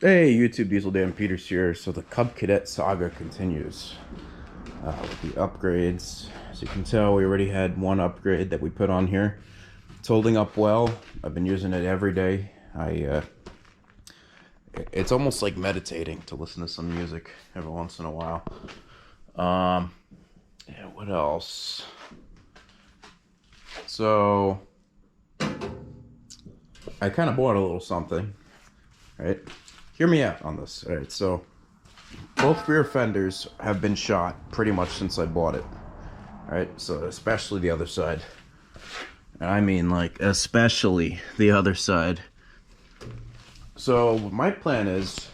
Hey YouTube, Diesel Dan Peters here. So the Cub Cadet saga continues with the upgrades. As you can tell, we already had one upgrade that we put on here. It's holding up well. I've been using it every day. It's almost like meditating to listen to some music every once in a while. Yeah, what else? So I kind of bought a little something, right? Hear me out on this. All right, so both rear fenders have been shot pretty much since I bought it. All right, so especially the other side. And I mean, like, especially the other side. So my plan is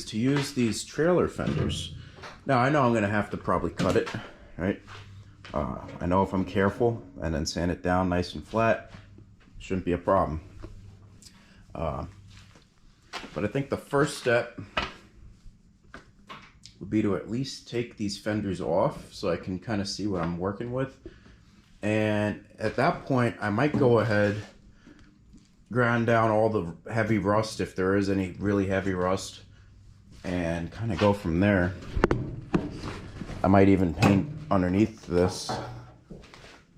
to use these trailer fenders. Now, I know I'm gonna have to probably cut it, right? I know if I'm careful and then sand it down nice and flat, shouldn't be a problem. But I think the first step would be to at least take these fenders off so I can kind of see what I'm working with. And at that point, I might go ahead, grind down all the heavy rust if there is any really heavy rust, and kind of go from there. I might even paint underneath this.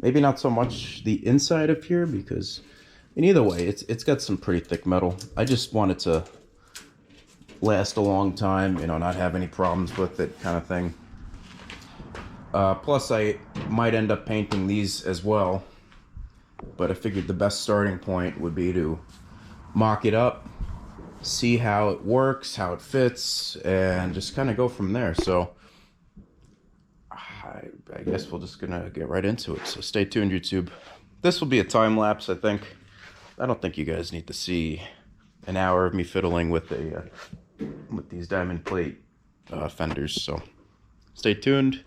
Maybe not so much the inside of here because, and either way, it's got some pretty thick metal. I just want it to last a long time, you know, not have any problems with it, kind of thing. Plus, I might end up painting these as well, but I figured the best starting point would be to mock it up, see how it works, how it fits, and just kind of go from there. So I guess we're just gonna get right into it. So stay tuned, YouTube. This will be a time lapse, I think. I don't think you guys need to see an hour of me fiddling with these diamond plate fenders. So stay tuned.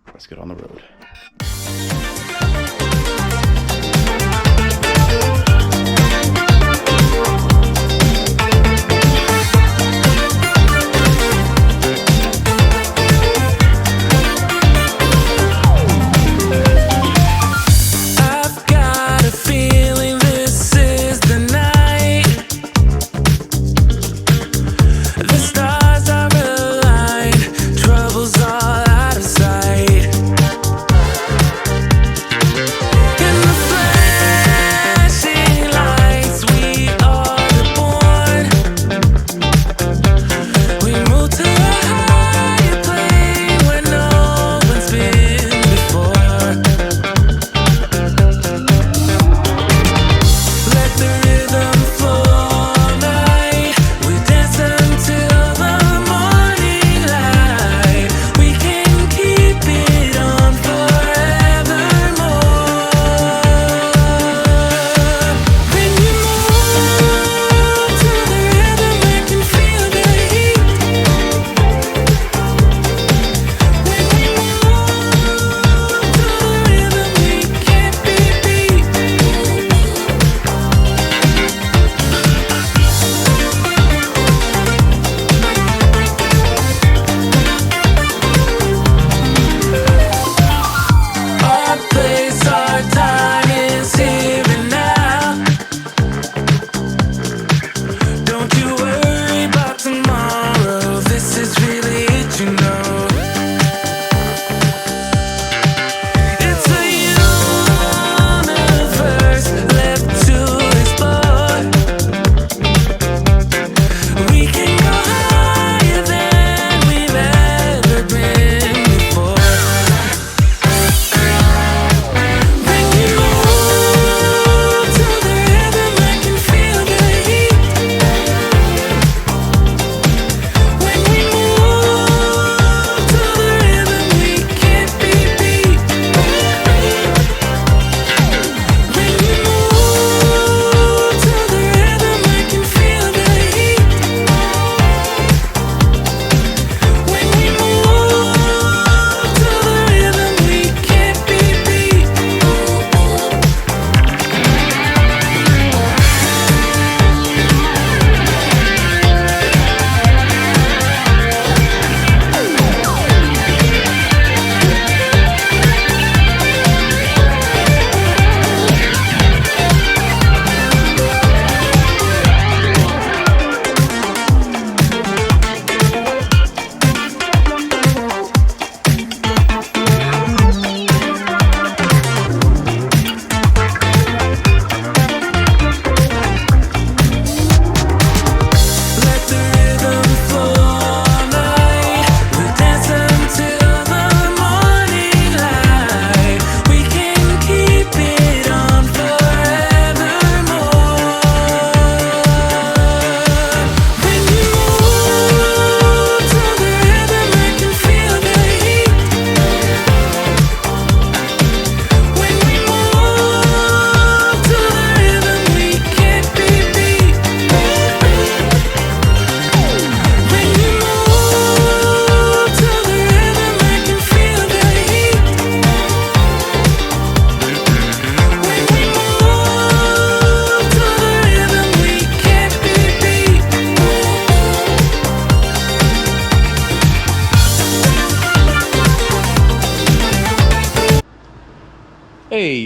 Let's get on the road.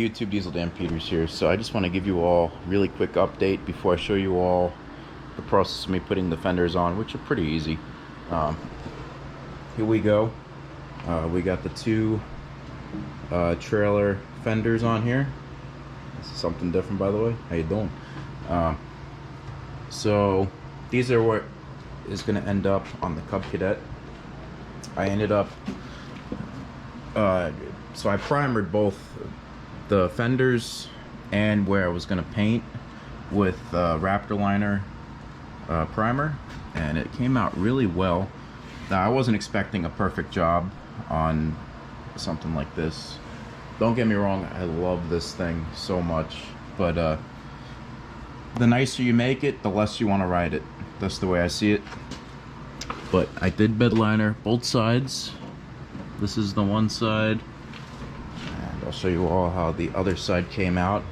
YouTube, Diesel Dan Peters here. So I just want to give you all a really quick update before I show you all the process of me putting the fenders on, which are pretty easy. Here we go. We got the two trailer fenders on here. This is something different, by the way. How you doing? So these are what is going to end up on the Cub Cadet. I ended up so I primered both the fenders and where I was going to paint with Raptor liner primer, and it came out really well. Now, I wasn't expecting a perfect job on something like this. Don't get me wrong, I love this thing so much, but the nicer you make it, the less you want to ride it. That's the way I see it. But I did bed liner both sides. This is the one side, and I'll show you all how the other side came out.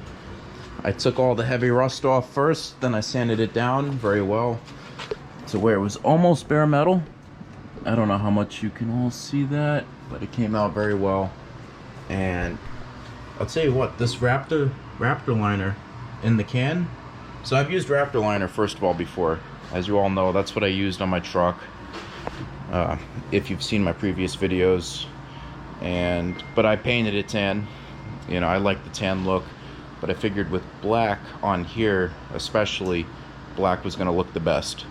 I took all the heavy rust off first, then I sanded it down very well to where it was almost bare metal. I don't know how much you can all see that, but it came out very well. And I'll tell you what, this Raptor liner in the can. So I've used Raptor liner first of all before. As you all know, that's what I used on my truck. If you've seen my previous videos, but I painted it tan. You know, I like the tan look, but I figured with black on here, especially, black was going to look the best.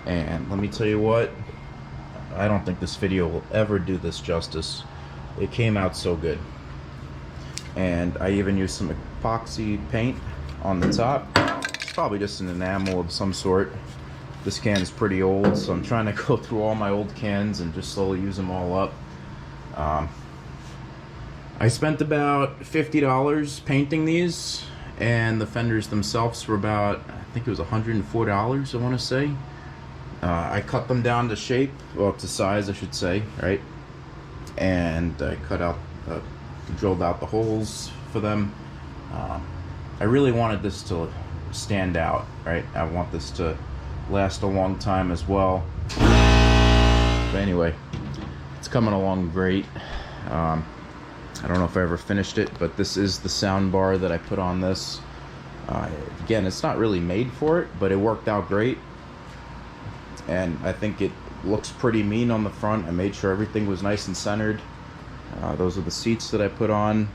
And let me tell you what, I don't think this video will ever do this justice. It came out so good. And I even used some epoxy paint on the top. It's probably just an enamel of some sort. This can is pretty old, so I'm trying to go through all my old cans and just slowly use them all up. I spent about $50 painting these, and the fenders themselves were about, I think it was $104, I want to say. I cut them down to shape, well, to size I should say, right? And I drilled out the holes for them. I really wanted this to stand out, right? I want this to last a long time as well. But anyway, it's coming along great. I don't know if I ever finished it, but this is the sound bar that I put on this. Again, it's not really made for it, but it worked out great. And I think it looks pretty mean on the front. I made sure everything was nice and centered. Those are the seats that I put on.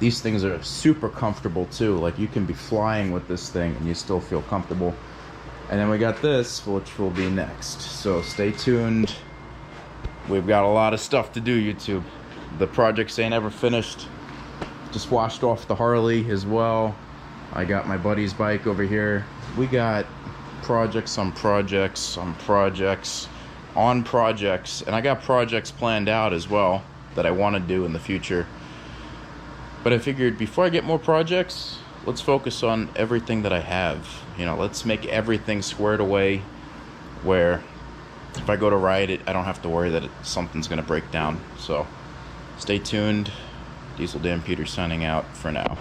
These things are super comfortable too. Like, you can be flying with this thing and you still feel comfortable. And then we got this, which will be next. So stay tuned. We've got a lot of stuff to do, YouTube. The projects ain't ever finished. Just washed off the Harley as well. I got my buddy's bike over here. We got projects on projects on projects on projects, and I got projects planned out as well that I want to do in the future. But I figured before I get more projects, let's focus on everything that I have. You know, let's make everything squared away where if I go to ride it, I don't have to worry that something's going to break down. So stay tuned. Diesel Dan Peters signing out for now.